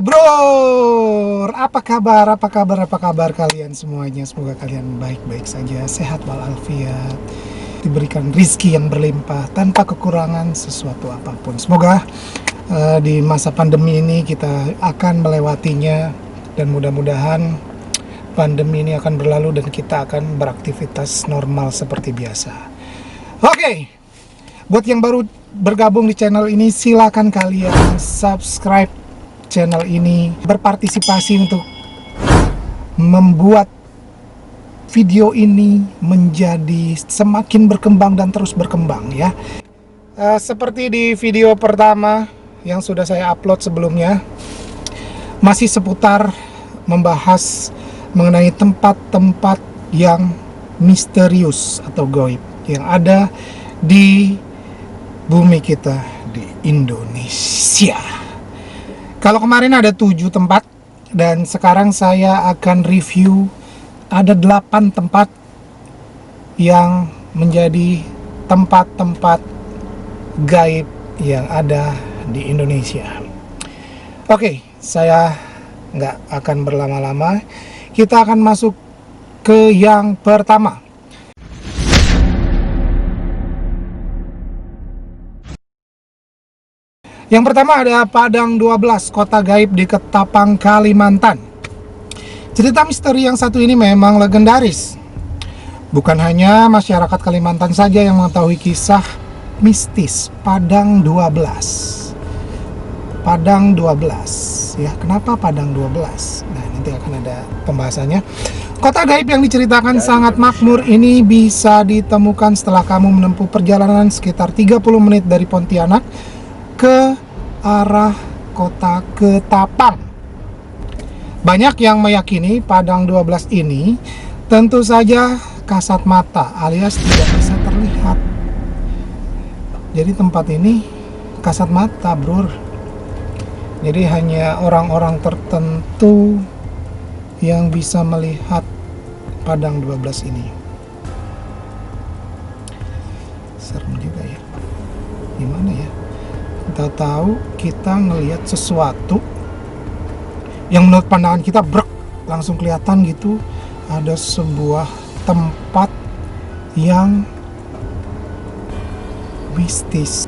bro, apa kabar? Apa kabar kalian semuanya? Semoga kalian baik-baik saja, sehat walafiat, diberikan rizki yang berlimpah tanpa kekurangan sesuatu apapun. Semoga di masa pandemi ini kita akan melewatinya dan mudah-mudahan pandemi ini akan berlalu dan kita akan beraktivitas normal seperti biasa. Oke, buat yang baru bergabung di channel ini, silakan kalian subscribe channel ini, berpartisipasi untuk membuat video ini menjadi semakin berkembang dan terus berkembang ya. Seperti di video pertama yang sudah saya upload sebelumnya, masih seputar membahas mengenai tempat-tempat yang misterius atau gaib yang ada di bumi kita di Indonesia. Kalau kemarin ada 7 tempat dan sekarang saya akan review ada 8 tempat yang menjadi tempat-tempat gaib yang ada di Indonesia. Oke, saya nggak akan berlama-lama. Kita akan masuk ke yang pertama. Yang pertama ada Padang 12, kota gaib di Ketapang, Kalimantan. Cerita misteri yang satu ini memang legendaris. Bukan hanya masyarakat Kalimantan saja yang mengetahui kisah mistis Padang 12. Padang 12. Ya, kenapa Padang 12? Nah, nanti akan ada pembahasannya. Kota gaib yang diceritakan sangat makmur ini bisa ditemukan setelah kamu menempuh perjalanan sekitar 30 menit dari Pontianak ke arah kota Ketapang. Banyak yang meyakini Padang 12 ini tentu saja kasat mata alias tidak bisa terlihat. Jadi tempat ini kasat mata, bro. Jadi hanya orang-orang tertentu yang bisa melihat Padang 12 ini. Serem juga ya. Gimana ya? Kita tahu kita ngelihat sesuatu yang menurut pandangan kita langsung kelihatan gitu, ada sebuah tempat yang mistis.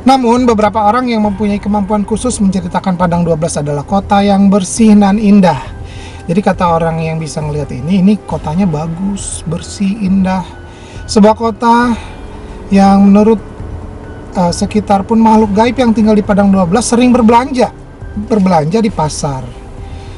Namun beberapa orang yang mempunyai kemampuan khusus menceritakan Padang 12 adalah kota yang bersih dan indah. Jadi kata orang yang bisa ngelihat ini kotanya bagus, bersih, indah. Sebuah kota yang menurut sekitar pun makhluk gaib yang tinggal di Padang 12 sering berbelanja di pasar.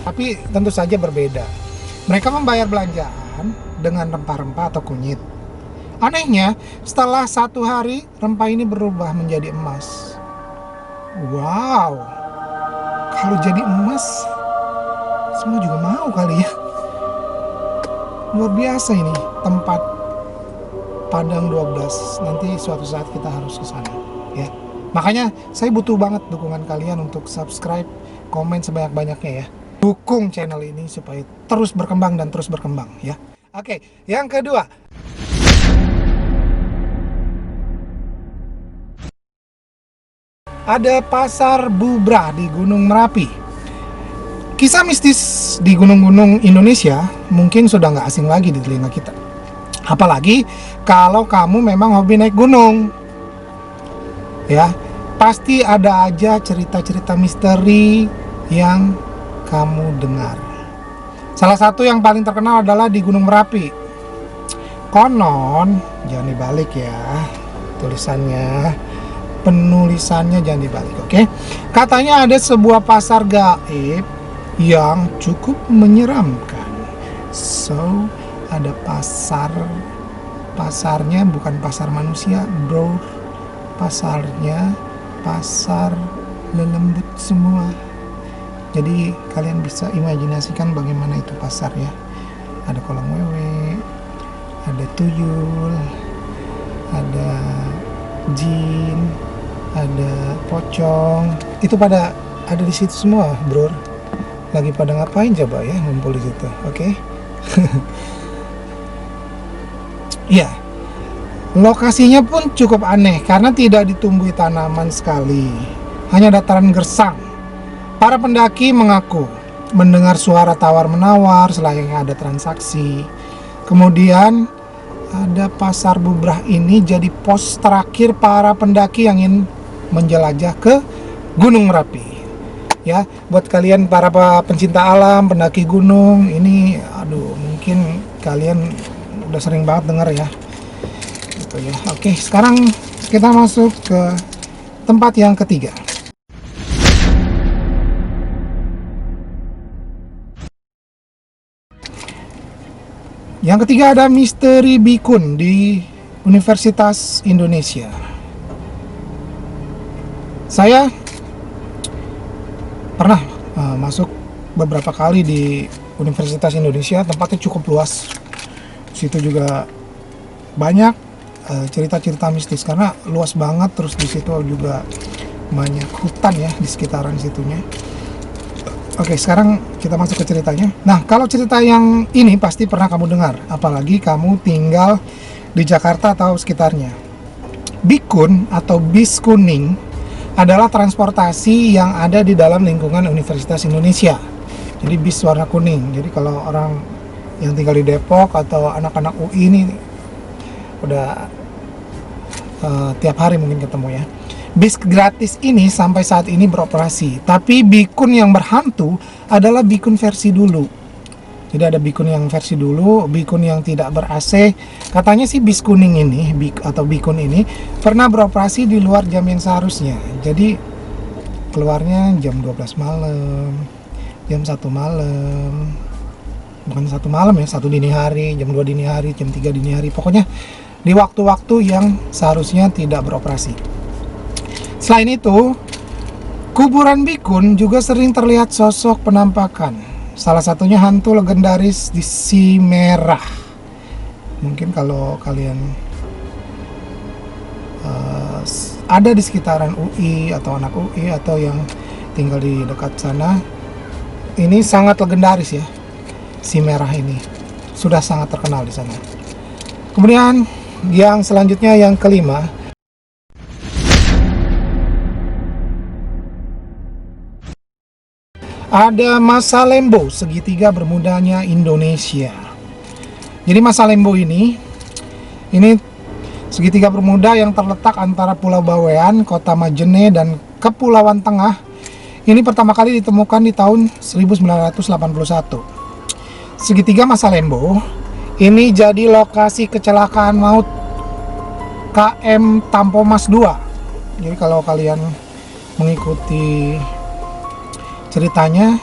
Tapi tentu saja berbeda. Mereka membayar belanjaan dengan rempah-rempah atau kunyit. Anehnya, setelah 1 hari, rempah ini berubah menjadi emas. Wow, kalau jadi emas, semua juga mau kali ya. Luar biasa ini tempat Padang 12. Nanti suatu saat kita harus ke sana ya. Makanya saya butuh banget dukungan kalian untuk subscribe, komen sebanyak-banyaknya ya. Dukung channel ini supaya terus berkembang dan terus berkembang ya. Oke, yang kedua. Ada Pasar Bubrah di Gunung Merapi. Kisah mistis di gunung-gunung Indonesia mungkin sudah nggak asing lagi di telinga kita. Apalagi kalau kamu memang hobi naik gunung. Ya, pasti ada aja cerita-cerita misteri yang kamu dengar. Salah satu yang paling terkenal adalah di Gunung Merapi. Konon, jangan dibalik ya penulisannya jangan dibalik, oke? Katanya ada sebuah pasar gaib yang cukup menyeramkan. So, ada pasarnya bukan pasar manusia, bro. Pasarnya pasar lelembut semua. Jadi kalian bisa imajinasikan bagaimana itu pasar ya. Ada kolang wewe, ada tuyul, ada jin, ada pocong. Itu pada ada di situ semua, bro. Lagi pada ngapain coba ya ngumpul di situ, oke? Ya, lokasinya pun cukup aneh karena tidak ditumbuhi tanaman sekali, hanya dataran gersang. Para pendaki mengaku mendengar suara tawar-menawar selayaknya ada transaksi. Kemudian ada pasar bubrah ini jadi pos terakhir para pendaki yang ingin menjelajah ke Gunung Merapi. Ya, buat kalian para pencinta alam, pendaki gunung, ini mungkin kalian udah sering banget dengar ya. Gitu ya. Oke, sekarang kita masuk ke tempat yang ketiga. Yang ketiga ada Misteri Bikun di Universitas Indonesia. Saya pernah masuk beberapa kali di Universitas Indonesia, tempatnya cukup luas. Situ juga banyak cerita-cerita mistis karena luas banget, terus di situ juga banyak hutan ya di sekitaran situnya. Oke, sekarang kita masuk ke ceritanya. Nah, kalau cerita yang ini pasti pernah kamu dengar, apalagi kamu tinggal di Jakarta atau sekitarnya. Bikun atau bis kuning adalah transportasi yang ada di dalam lingkungan Universitas Indonesia. Jadi bis warna kuning. Jadi kalau orang yang tinggal di Depok atau anak-anak UI ini udah tiap hari mungkin ketemu ya. Bis gratis ini sampai saat ini beroperasi, tapi bikun yang berhantu adalah bikun versi dulu. Jadi ada bikun yang versi dulu, bikun yang tidak ber-AC. Katanya sih bis kuning ini atau bikun ini pernah beroperasi di luar jam yang seharusnya. Jadi keluarnya jam 12 malam, jam 1 malam. Bukan 1 malam ya, 1 dini hari, jam 2 dini hari, jam 3 dini hari. Pokoknya di waktu-waktu yang seharusnya tidak beroperasi. Selain itu, kuburan bikun juga sering terlihat sosok penampakan. Salah satunya hantu legendaris di Simerah. Mungkin kalau kalian ada di sekitaran UI atau anak UI atau yang tinggal di dekat sana, ini sangat legendaris ya. Simerah ini sudah sangat terkenal di sana. Kemudian yang selanjutnya yang kelima, ada Masa Lembo, segitiga bermudanya Indonesia. Jadi Masa Lembo ini segitiga bermuda yang terletak antara Pulau Bawean, Kota Majene, dan Kepulauan Tengah. Ini pertama kali ditemukan di tahun 1981. Segitiga Masa Lembo ini jadi lokasi kecelakaan maut KM Tampomas 2. Jadi kalau kalian mengikuti ceritanya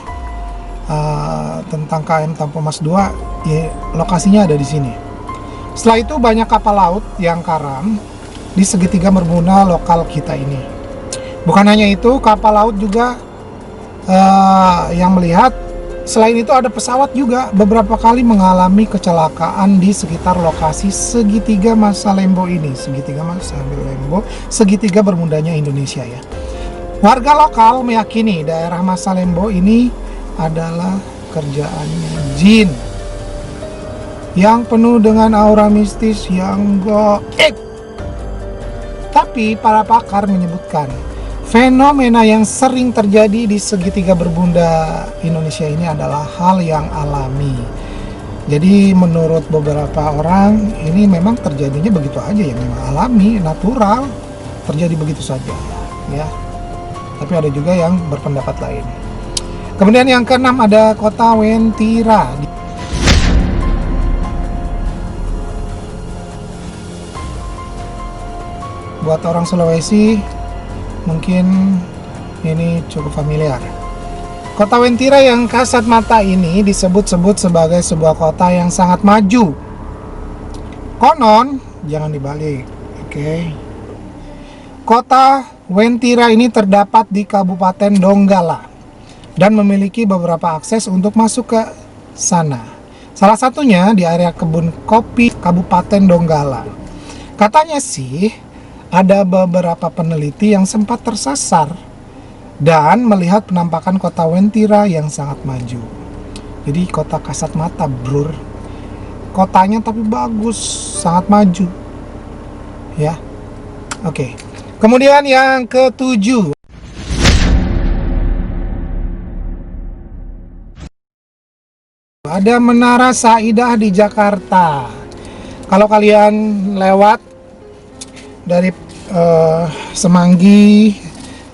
tentang KM Tampomas 2, ya, lokasinya ada di sini. Setelah itu banyak kapal laut yang karam di segitiga bermuda lokal kita ini. Bukan hanya itu, kapal laut juga yang melihat. Selain itu ada pesawat juga beberapa kali mengalami kecelakaan di sekitar lokasi segitiga Masa Lembo ini. Segitiga Masa Lembo, segitiga bermudanya Indonesia ya. Warga lokal meyakini daerah Masa Lembo ini adalah kerjaannya jin yang penuh dengan aura mistis yang goib. Tapi para pakar menyebutkan fenomena yang sering terjadi di segitiga berbunda Indonesia ini adalah hal yang alami. Jadi menurut beberapa orang ini memang terjadinya begitu aja ya, memang alami, natural, terjadi begitu saja ya. Tapi ada juga yang berpendapat lain. Kemudian yang keenam ada Kota Wentira. Buat orang Sulawesi mungkin ini cukup familiar. Kota Wentira yang kasat mata ini disebut-sebut sebagai sebuah kota yang sangat maju. Konon, jangan dibalik, oke. Kota Wentira ini terdapat di Kabupaten Donggala dan memiliki beberapa akses untuk masuk ke sana. Salah satunya di area kebun kopi Kabupaten Donggala. Katanya sih ada beberapa peneliti yang sempat tersasar dan melihat penampakan kota Wentira yang sangat maju. Jadi kota kasat mata, bro. Kotanya tapi bagus, sangat maju. Ya. Oke. Kemudian yang ketujuh. ada Menara Saidah di Jakarta. Kalau kalian lewat dari Semanggi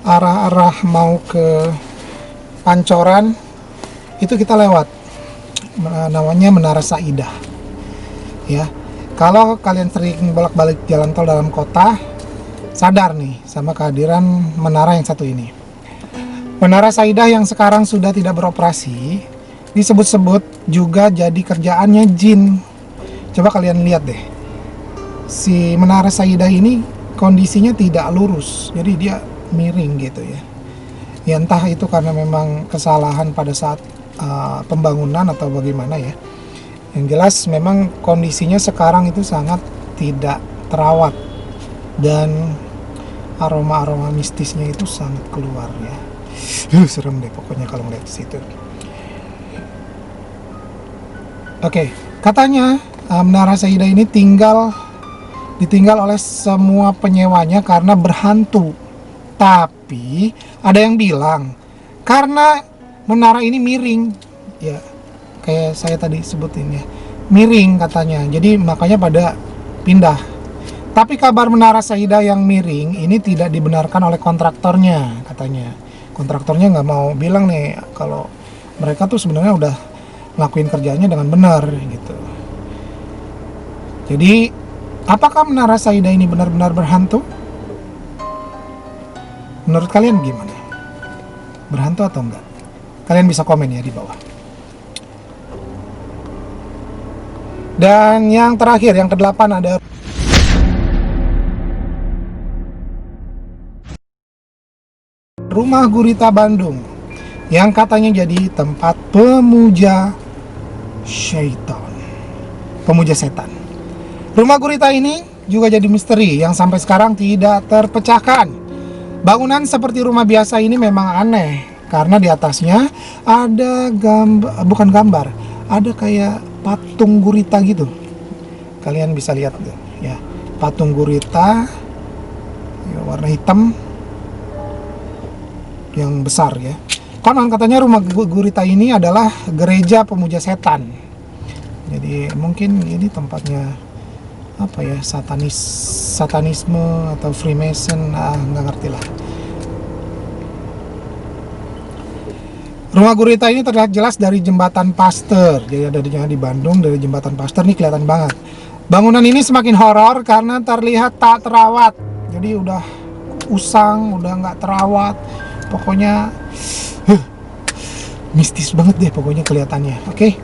arah-arah mau ke Pancoran, itu kita lewat namanya Menara Saidah ya. Kalau kalian sering bolak-balik jalan tol dalam kota, sadar nih sama kehadiran menara yang satu ini. Menara Saidah yang sekarang sudah tidak beroperasi disebut-sebut juga jadi kerjaannya jin. Coba kalian lihat deh, si Menara Saidah ini kondisinya tidak lurus, jadi dia miring gitu ya. Ya entah itu karena memang kesalahan pada saat pembangunan atau bagaimana ya. Yang jelas memang kondisinya sekarang itu sangat tidak terawat dan aroma-aroma mistisnya itu sangat keluar ya. Serem deh pokoknya kalau ngeliat situ. Oke, katanya Menara Saidah ini ditinggal oleh semua penyewanya karena berhantu. Tapi ada yang bilang karena menara ini miring, ya kayak saya tadi sebutin ya, miring katanya. Jadi makanya pada pindah. Tapi kabar Menara Saidah yang miring ini tidak dibenarkan oleh kontraktornya katanya. Kontraktornya nggak mau bilang nih kalau mereka tuh sebenarnya udah ngelakuin kerjanya dengan benar gitu. Jadi apakah Menara Saidah ini benar-benar berhantu? Menurut kalian gimana? Berhantu atau enggak? Kalian bisa komen ya di bawah. Dan yang terakhir, yang ke-8 ada Rumah Gurita Bandung yang katanya jadi tempat pemuja syaitan, pemuja setan. Rumah Gurita ini juga jadi misteri yang sampai sekarang tidak terpecahkan. Bangunan seperti rumah biasa ini memang aneh karena di atasnya ada bukan gambar, ada kayak patung gurita gitu. Kalian bisa lihat ya, patung gurita ya, warna hitam yang besar ya. Konon katanya rumah gurita ini adalah gereja pemuja setan. Jadi mungkin ini tempatnya apa ya, satanisme atau Freemason, nggak ngerti lah. Rumah Gurita ini terlihat jelas dari jembatan Pasteur. Jadi adanya di Bandung, dari jembatan Pasteur nih kelihatan banget. Bangunan ini semakin horor karena terlihat tak terawat. Jadi udah usang, udah nggak terawat. Pokoknya mistis banget deh pokoknya kelihatannya. Oke.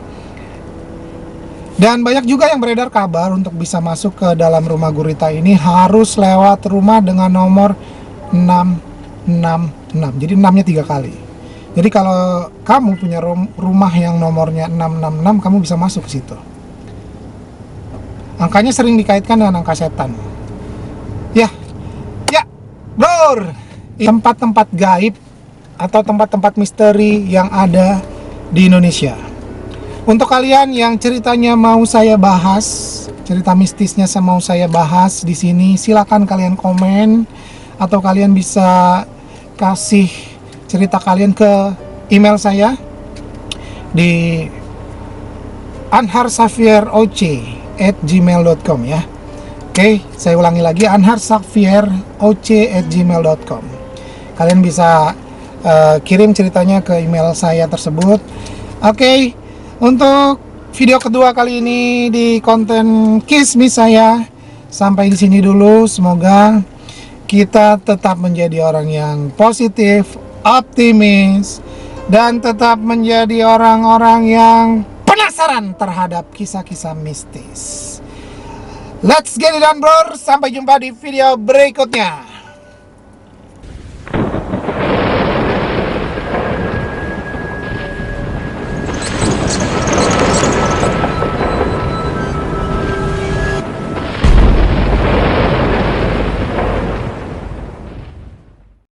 Dan banyak juga yang beredar kabar untuk bisa masuk ke dalam rumah Gurita ini harus lewat rumah dengan nomor 666. Jadi 6-nya 3 kali. Jadi kalau kamu punya rumah yang nomornya 666, kamu bisa masuk ke situ. Angkanya sering dikaitkan dengan angka setan. Ya, bro. Tempat-tempat gaib atau tempat-tempat misteri yang ada di Indonesia. Untuk kalian yang ceritanya mau saya bahas, cerita mistisnya mau saya bahas di sini, silakan kalian komen atau kalian bisa kasih cerita kalian ke email saya di anharsafieroc@gmail.com ya. Oke, saya ulangi lagi, anharsafieroc@gmail.com. Kalian bisa kirim ceritanya ke email saya tersebut. Oke. Untuk video kedua kali ini di konten Kismis saya sampai di sini dulu. Semoga kita tetap menjadi orang yang positif, optimis, dan tetap menjadi orang-orang yang penasaran terhadap kisah-kisah mistis. Let's get it done, bro. Sampai jumpa di video berikutnya.